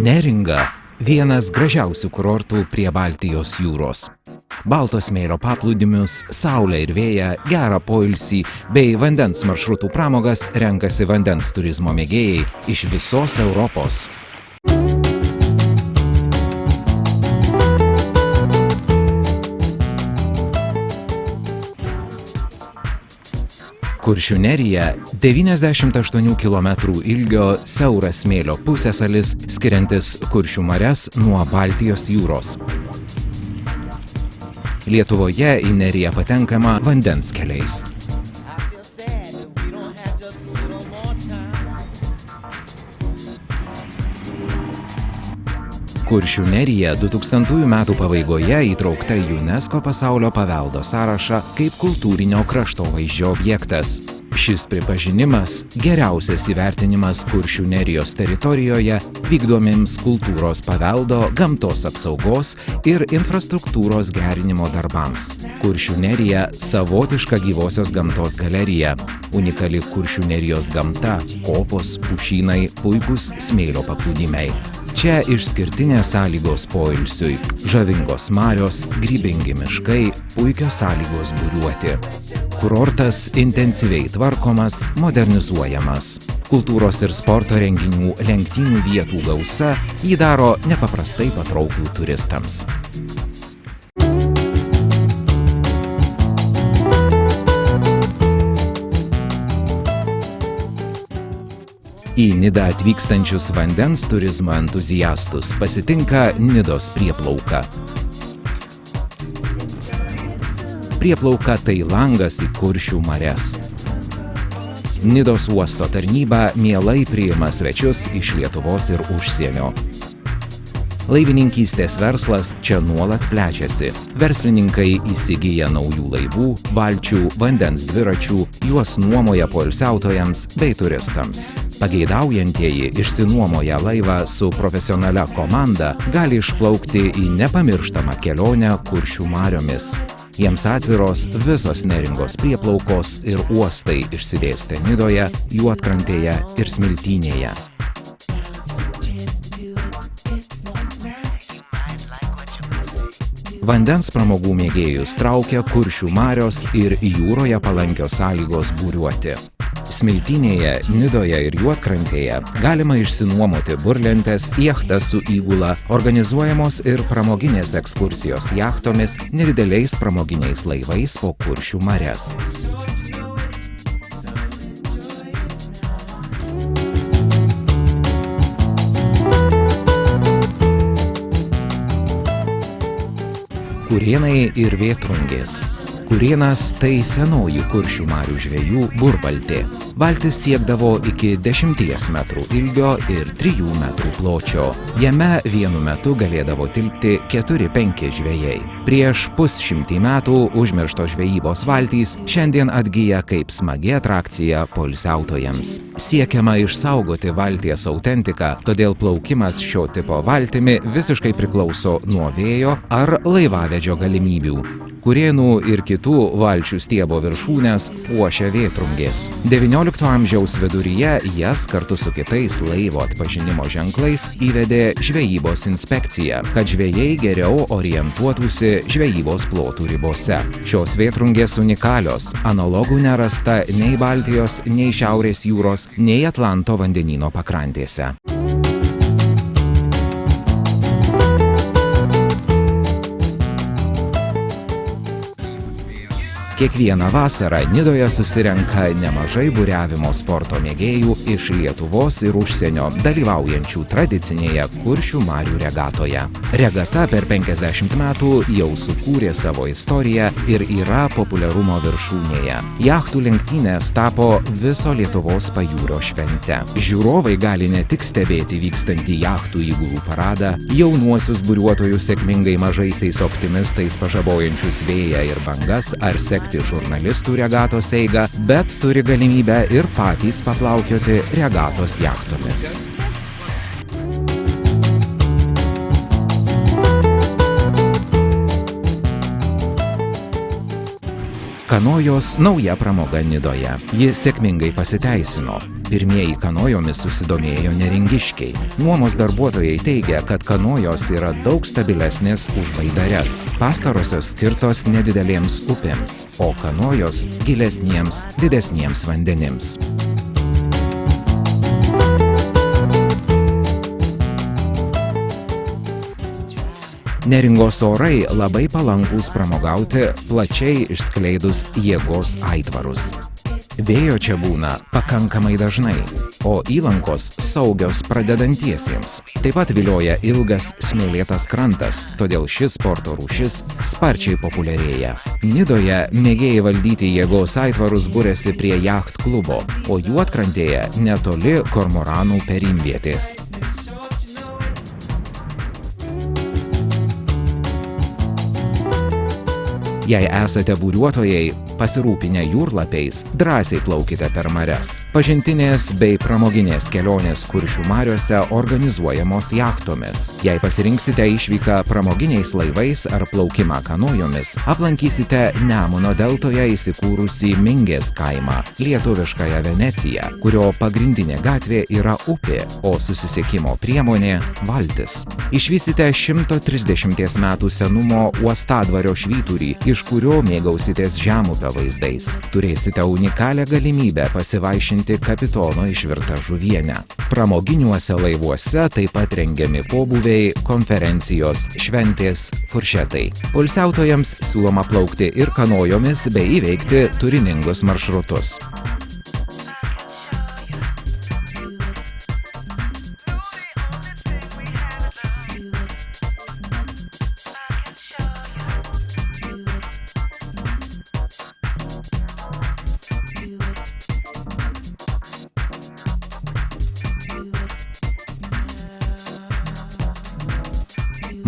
Neringa – vienas gražiausių kurortų prie Baltijos jūros. Balto smėlio paplūdimius, saulę ir vėją, gerą poilsį bei vandens maršrutų pramogas renkasi vandens turizmo mėgėjai iš visos Europos. Kuršių nerija – 98 km ilgio siauras smėlio pusiasalis, skiriantis Kuršių marias nuo Baltijos jūros. Lietuvoje į neriją patenkama vandens keliais. Kuršių nerija 2000 metų pabaigoje įtraukta į UNESCO pasaulio paveldo sąrašą kaip kultūrinio kraštovaizdžio objektas. Šis pripažinimas – geriausias įvertinimas Kuršių nerijos teritorijoje vykdomiems kultūros paveldo, gamtos apsaugos ir infrastruktūros gerinimo darbams. Kuršių nerija – savotiška gyvosios gamtos galerija. Unikali Kuršių nerijos gamta – kopos, pušynai, puikūs smėlio paplūdimiai. Čia išskirtinės sąlygos poilsiui, žavingos marios, grybingi miškai, puikios sąlygos buriuoti. Kurortas intensyviai tvarkomas, modernizuojamas. Kultūros ir sporto renginių lenktynių vietų gausa jį daro nepaprastai patrauklų turistams. Į Nidą atvykstančius vandens turizmo entuziastus pasitinka Nidos prieplauka. Prieplauka tai langas į Kuršių marias. Nidos uosto tarnyba mielai priima svečius iš Lietuvos ir užsienio. Laivininkystės verslas čia nuolat plečiasi. Verslininkai įsigyja naujų laivų, valčių, vandens dviračių, juos nuomoja poilsiautojams bei turistams. Pageidaujantieji išsinuomoja laivą su profesionalia komanda gali išplaukti į nepamirštamą kelionę Kuršių mariomis. Jiems atviros visos Neringos prieplaukos ir uostai išsidėstę Nidoje, Juodkrantėje ir Smiltynėje. Vandens pramogų mėgėjus traukia Kuršių marios ir jūroje palankios sąlygos buriuoti. Smiltynėje, Nidoje ir Juodkrantėje galima išsinuomoti burlentes, jachtas su įgula, organizuojamos ir pramoginės ekskursijos jachtomis, nedideliais pramoginiais laivais po Kuršių marias. Kurėnai ir Vėtrungės. Kurėnas tai senoji Kuršių marių žvejų burvaltė. Valtis siekdavo iki 10 metrų ilgio ir 3 metrų pločio. Jame vienu metu galėdavo tilpti 4-5 žvejai. Prieš pusšimtį metų užmirštos žvejybos valtys šiandien atgyja kaip smagi atrakcija poilsiautojams. Siekiama išsaugoti valties autentiką, todėl plaukimas šio tipo valtimi visiškai priklauso nuo vėjo ar laivavedžio galimybių. Kurėnų ir kitų valčių stiebo viršūnes puošia Vėtrungės. XIX amžiaus viduryje jas kartu su kitais laivo atpažinimo ženklais įvedė žvejybos inspekcija, kad žvejai geriau orientuotųsi žvejybos plotų ribose. Šios Vėtrungės unikalios, analogų nerasta nei Baltijos, nei Šiaurės jūros, nei Atlanto vandenyno pakrantėse. Kiekvieną vasarą Nidoje susirenka nemažai buriavimo sporto mėgėjų iš Lietuvos ir užsienio, dalyvaujančių tradicinėje Kuršių marių regatoje. Regata per 50 metų jau sukūrė savo istoriją ir yra populiarumo viršūnėje. Jachtų lenktynės tapo viso Lietuvos pajūrio švente. Žiūrovai gali ne tik stebėti vykstantį jachtų įgulų paradą, jaunuosius buriuotojus sėkmingai mažaisiais optimistais pažabojančius vėją ir bangas ar sekti žurnalistų regatos eigą, bet turi galimybę ir patys paplaukioti regatos jachtomis. Kanojos nauja pramoga Nidoje. Ji sėkmingai pasiteisino. Pirmieji kanojomis susidomėjo neringiškiai. Nuomos darbuotojai teigia, kad kanojos yra daug stabilesnės už baidares. Pastarosios skirtos nedidelėms upėms, o kanojos gilesniems, didesniems vandenims. Neringos orai labai palankūs pramogauti, plačiai išskleidus jėgos aitvarus. Vėjo čia būna pakankamai dažnai, o įlankos saugios pradedantiesiems. Taip pat vilioja ilgas smėlėtas krantas, todėl šis sporto rūšis sparčiai populiarėja. Nidoje mėgėjai valdyti jėgos aitvarus buriasi prie jacht klubo, o Juodkrantėje netoli kormoranų perimvietės. Jei esate buriuotojai, pasirūpinę jūrlapiais, drąsiai plaukite per marias. Pažintinės bei pramoginės kelionės Kuršių mariose organizuojamos jachtomis. Jei pasirinksite išvyką pramoginiais laivais ar plaukimą kanojomis, aplankysite Nemuno deltoje įsikūrusį Mingės kaimą, lietuviškąją Veneciją, kurio pagrindinė gatvė yra upė, o susisiekimo priemonė valtis. Išvysite 130 metų senumo uostadvario švyturį, iš kurio mėgausitės žemupio vaizdais. Turėsite unikalią galimybę pasivaišinti kapitono išvirtą žuvienę. Pramoginiuose laivuose taip pat rengiami pobūviai, konferencijos, šventės, furšetai. Poilsiautojams siūloma plaukti ir kanojomis bei įveikti turiningus maršrutus.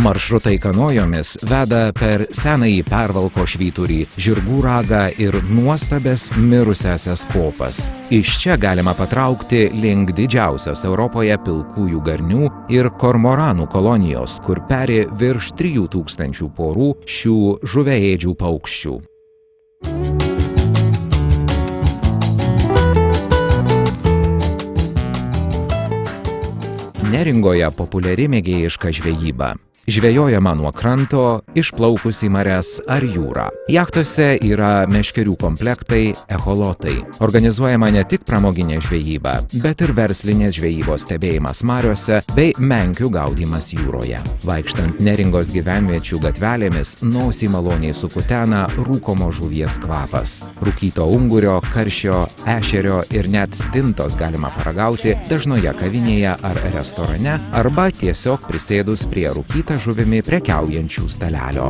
Maršrutai kanojomis veda per senąjį Pervalko švyturį, Žirgų ragą ir nuostabes mirusiasias kopas. Iš čia galima patraukti link didžiausios Europoje pilkųjų garnių ir kormoranų kolonijos, kur peri virš 3000 porų šių žuviaėdžių paukščių. Neringoje populiari mėgėjiška žvejyba. Žvejojama nuo kranto, išplaukus į marias ar jūrą. Jachtose yra meškerių komplektai, echolotai. Organizuojama ne tik pramoginė žvejyba, bet ir verslinės žvejybos stebėjimas mariose bei menkių gaudymas jūroje. Vaikštant Neringos gyvenviečių gatvelėmis, nosį maloniai sukutena rūkomo žuvies kvapas. Rūkyto ungurio, karšio, ešerio ir net stintos galima paragauti dažnoje kavinėje ar restorane arba tiesiog prisėdus prie rūkytą žuvimi prekiaujančių stalelio.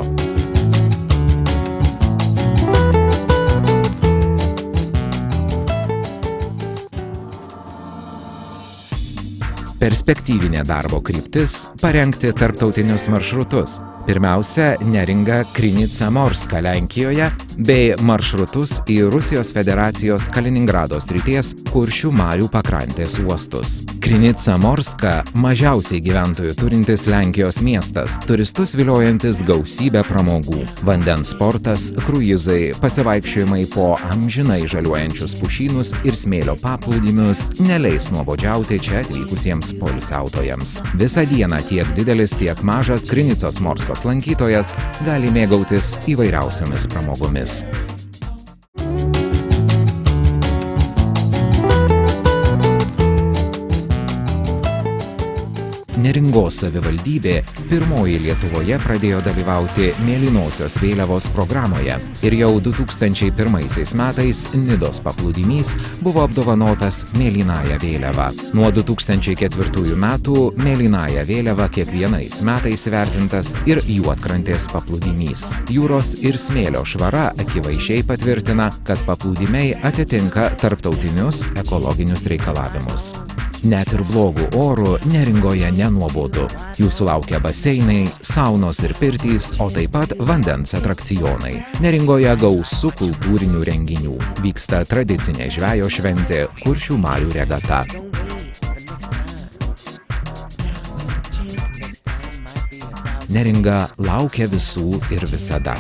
Perspektyvinė darbo kryptis – parengti tarptautinius maršrutus. Pirmiausia, Neringa Krynica-Morska Lenkijoje bei maršrutus į Rusijos federacijos Kaliningrado srities Kuršių marių pakrantės uostus. Krynica-Morska – mažiausiai gyventojų turintis Lenkijos miestas, turistus viliojantis gausybę pramogų. Vandens sportas, kruizai, pasivaikščiojimai po amžinai žaliuojančius pušynus ir smėlio paplūdimius neleis nuobodžiauti čia atvykusiems poilsiautojams. Visą dieną tiek didelis, tiek mažas Krynicos-Morskos lankytojas gali mėgautis įvairiausiomis pramogomis. Neringos savivaldybė pirmoji Lietuvoje pradėjo dalyvauti Mėlynosios vėliavos programoje ir jau 2001 metais Nidos paplūdimys buvo apdovanotas Mėlynąja vėliava. Nuo 2004 metų Mėlynąja vėliava kiekvienais metais vertintas ir Juodkrantės paplūdimys. Jūros ir smėlio švara akivaizdžiai patvirtina, kad paplūdimiai atitinka tarptautinius ekologinius reikalavimus. Net ir blogų orų Neringoje nenuobodu. Jūsų laukia baseinai, saunos ir pirtys, o taip pat vandens atrakcionai. Neringoje gausu kultūrinių renginių. Vyksta tradicinė žvejo šventė Kuršių marių regata. Neringa laukia visų ir visada.